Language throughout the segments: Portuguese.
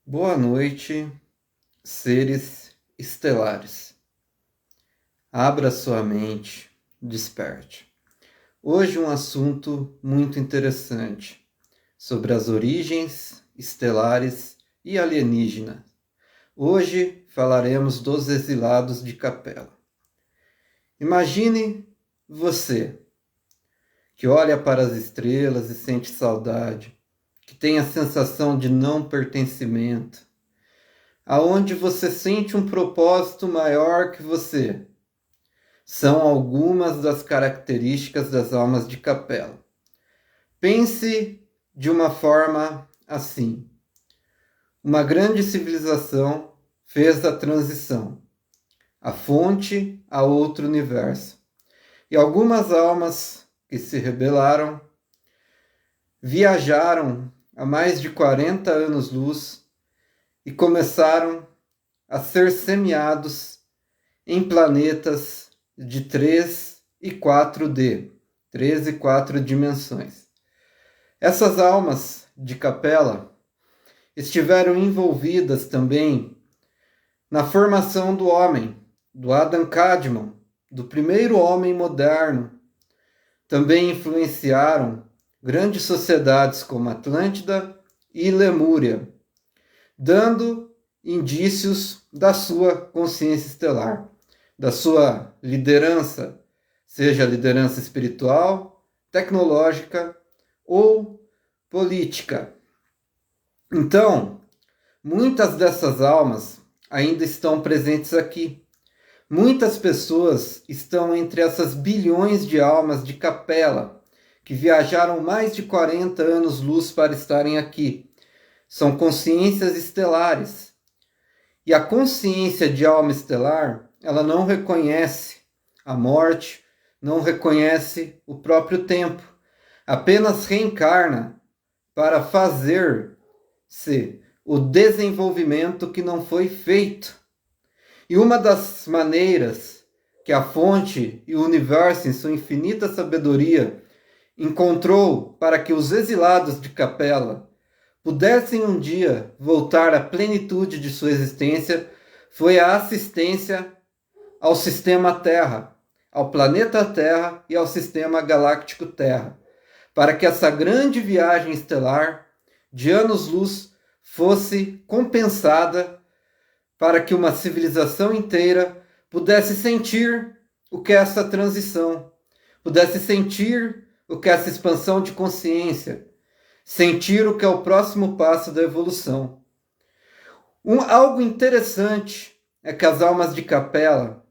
Boa noite, seres estelares. Abra sua mente, desperte. Hoje um assunto muito interessante sobre as origens estelares e alienígenas. Hoje falaremos dos exilados de Capela. Imagine você que olha para as estrelas e sente saudade, que tem a sensação de não pertencimento, aonde você sente um propósito maior que você. São algumas das características das almas de Capela. Pense de uma forma assim: uma grande civilização fez a transição, a fonte a outro universo. E algumas almas que se rebelaram viajaram a mais de 40 anos-luz e começaram a ser semeados em planetas de 3 e 4D, 3 e 4 dimensões. Essas almas de Capela estiveram envolvidas também na formação do homem, do Adam Kadmon, do primeiro homem moderno. Também influenciaram grandes sociedades como Atlântida e Lemúria, dando indícios da sua consciência estelar, da sua liderança, seja liderança espiritual, tecnológica ou política. Então, muitas dessas almas ainda estão presentes aqui. Muitas pessoas estão entre essas bilhões de almas de Capela, que viajaram mais de 40 anos-luz para estarem aqui. São consciências estelares. E a consciência de alma estelar, ela não reconhece a morte, não reconhece o próprio tempo. Apenas reencarna para fazer-se o desenvolvimento que não foi feito. E uma das maneiras que a fonte e o universo, em sua infinita sabedoria, encontrou para que os exilados de Capela pudessem um dia voltar à plenitude de sua existência foi a assistência ao sistema Terra, ao planeta Terra e ao sistema galáctico Terra, para que essa grande viagem estelar de anos-luz fosse compensada, para que uma civilização inteira pudesse sentir o que é essa transição, pudesse sentir o que é essa expansão de consciência, sentir o que é o próximo passo da evolução. Algo interessante é que as almas de Capela,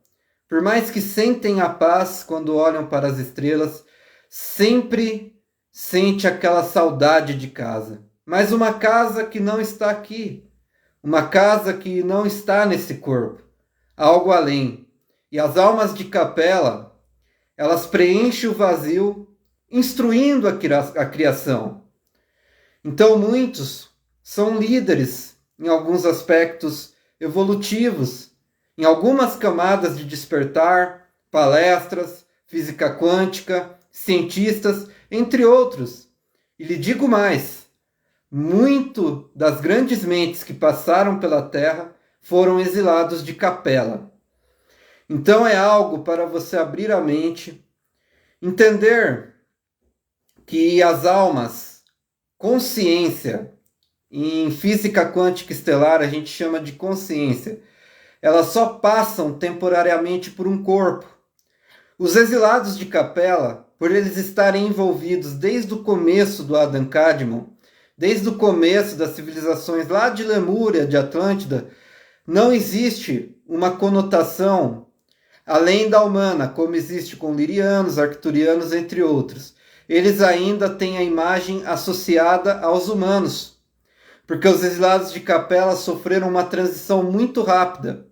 por mais que sentem a paz quando olham para as estrelas, sempre sente aquela saudade de casa. Mas uma casa que não está aqui, uma casa que não está nesse corpo, algo além. E as almas de Capela, elas preenchem o vazio, instruindo a criação. Então muitos são líderes em alguns aspectos evolutivos, em algumas camadas de despertar, palestras, física quântica, cientistas, entre outros. E lhe digo mais, muito das grandes mentes que passaram pela Terra foram exilados de Capela. Então é algo para você abrir a mente, entender que as almas, consciência, em física quântica estelar a gente chama de consciência, elas só passam temporariamente por um corpo. Os exilados de Capela, por eles estarem envolvidos desde o começo do Adam Kadmon, desde o começo das civilizações lá de Lemúria, de Atlântida, não existe uma conotação além da humana, como existe com lirianos, arcturianos, entre outros. Eles ainda têm a imagem associada aos humanos, porque os exilados de Capela sofreram uma transição muito rápida.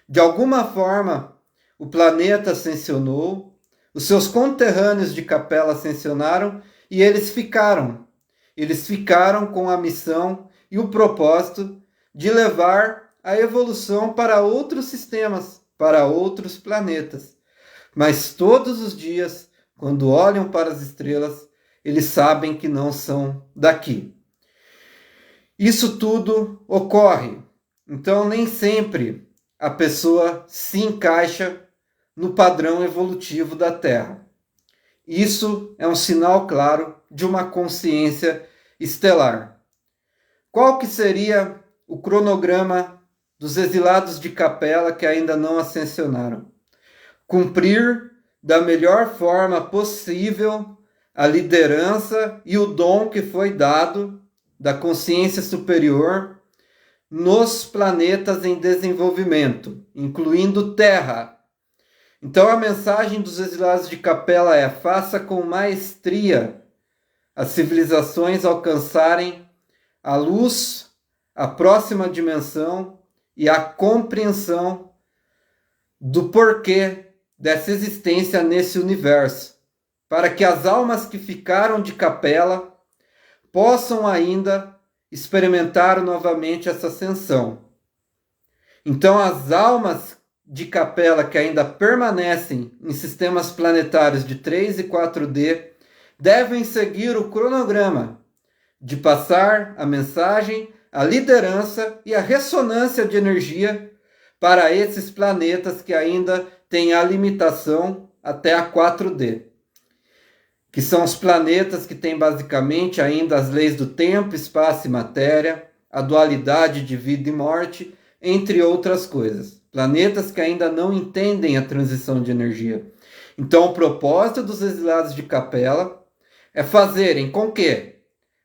De alguma forma, o planeta ascensionou, os seus conterrâneos de Capela ascensionaram e eles ficaram. Eles ficaram com a missão e o propósito de levar a evolução para outros sistemas, para outros planetas. Mas todos os dias, quando olham para as estrelas, eles sabem que não são daqui. Isso tudo ocorre, então nem sempre a pessoa se encaixa no padrão evolutivo da Terra. Isso é um sinal claro de uma consciência estelar. Qual que seria o cronograma dos exilados de Capela que ainda não ascensionaram? Cumprir da melhor forma possível a liderança e o dom que foi dado da consciência superior nos planetas em desenvolvimento, incluindo Terra. Então a mensagem dos exilados de Capela é: faça com maestria as civilizações alcançarem a luz, a próxima dimensão e a compreensão do porquê dessa existência nesse universo, para que as almas que ficaram de Capela possam ainda experimentar novamente essa ascensão. Então, as almas de Capela que ainda permanecem em sistemas planetários de 3 e 4D devem seguir o cronograma de passar a mensagem, a liderança e a ressonância de energia para esses planetas que ainda têm a limitação até a 4D, que são os planetas que têm basicamente ainda as leis do tempo, espaço e matéria, a dualidade de vida e morte, entre outras coisas. Planetas que ainda não entendem a transição de energia. Então, o propósito dos exilados de Capela é fazerem com que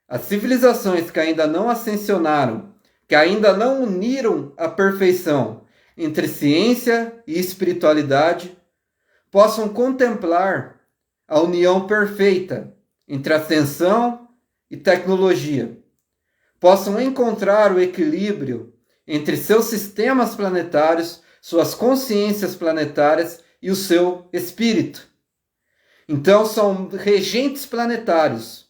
as civilizações que ainda não ascensionaram, que ainda não uniram a perfeição entre ciência e espiritualidade, possam contemplar a união perfeita entre ascensão e tecnologia, possam encontrar o equilíbrio entre seus sistemas planetários, suas consciências planetárias e o seu espírito. Então são regentes planetários,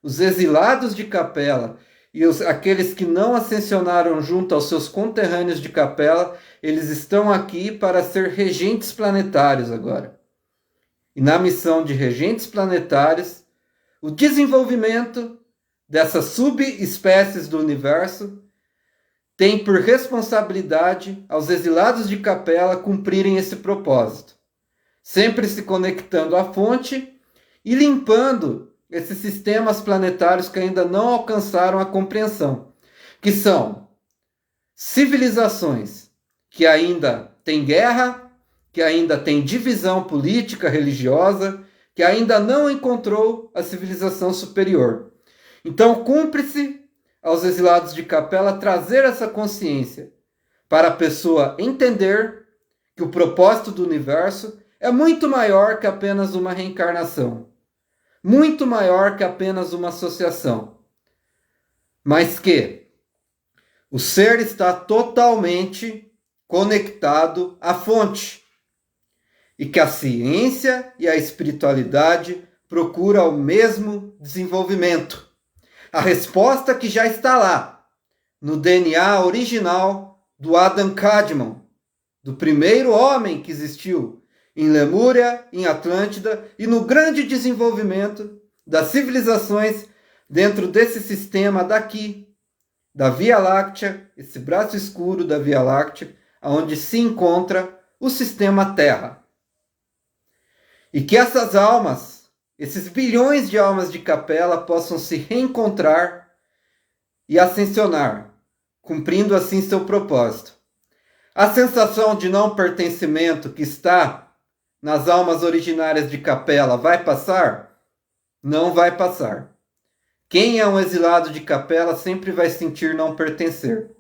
os exilados de Capela e aqueles que não ascensionaram junto aos seus conterrâneos de Capela, eles estão aqui para ser regentes planetários agora. E na missão de regentes planetários, o desenvolvimento dessas subespécies do universo tem por responsabilidade aos exilados de Capela cumprirem esse propósito, sempre se conectando à fonte e limpando esses sistemas planetários que ainda não alcançaram a compreensão, que são civilizações que ainda têm guerra, que ainda têm divisão política, religiosa, que ainda não encontrou a civilização superior. Então, cumpre-se aos exilados de Capela trazer essa consciência para a pessoa entender que o propósito do universo é muito maior que apenas uma reencarnação, muito maior que apenas uma associação, mas que o ser está totalmente conectado à fonte e que a ciência e a espiritualidade procuram o mesmo desenvolvimento. A resposta que já está lá, no DNA original do Adam Kadmon, do primeiro homem que existiu em Lemúria, em Atlântida e no grande desenvolvimento das civilizações dentro desse sistema daqui, da Via Láctea, esse braço escuro da Via Láctea, onde se encontra o sistema Terra. E que essas almas, esses bilhões de almas de Capela, possam se reencontrar e ascensionar, cumprindo assim seu propósito. A sensação de não pertencimento que está nas almas originárias de Capela vai passar? Não vai passar. Quem é um exilado de Capela sempre vai sentir não pertencer.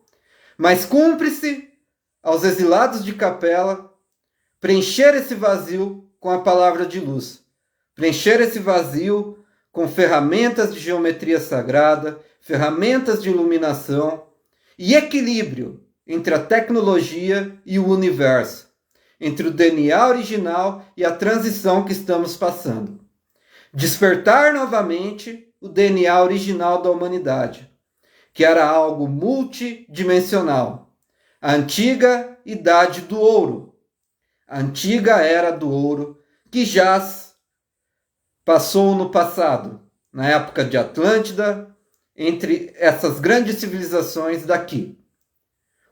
Mas cumpre-se aos exilados de Capela preencher esse vazio com a palavra de luz. Preencher esse vazio com ferramentas de geometria sagrada, ferramentas de iluminação e equilíbrio entre a tecnologia e o universo, entre o DNA original e a transição que estamos passando. Despertar novamente o DNA original da humanidade, que era algo multidimensional. A antiga idade do ouro, a antiga era do ouro que passou no passado, na época de Atlântida, entre essas grandes civilizações daqui.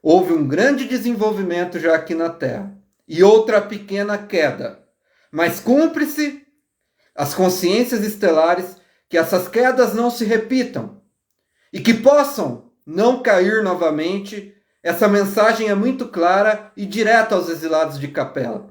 Houve um grande desenvolvimento já aqui na Terra e outra pequena queda. Mas cumpre-se as consciências estelares que essas quedas não se repitam e que possam não cair novamente. Essa mensagem é muito clara e direta aos exilados de Capela.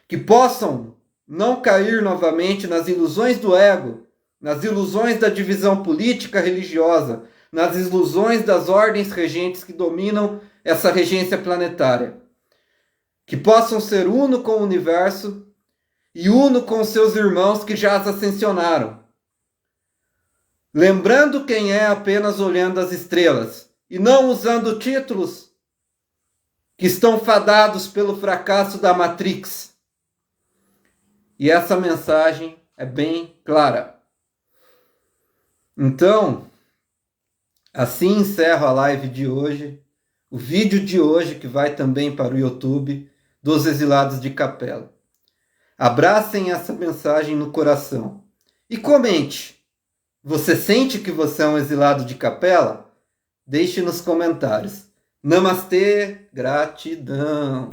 Que possam não cair novamente nas ilusões do ego, nas ilusões da divisão política religiosa, nas ilusões das ordens regentes que dominam essa regência planetária. Que possam ser uno com o universo e uno com seus irmãos que já ascensionaram. Lembrando quem é apenas olhando as estrelas e não usando títulos que estão fadados pelo fracasso da Matrix. E essa mensagem é bem clara. Então, assim encerro a live de hoje, o vídeo de hoje que vai também para o YouTube dos exilados de Capela. Abracem essa mensagem no coração e comente. Você sente que você é um exilado de Capela? Deixe nos comentários. Namastê, gratidão.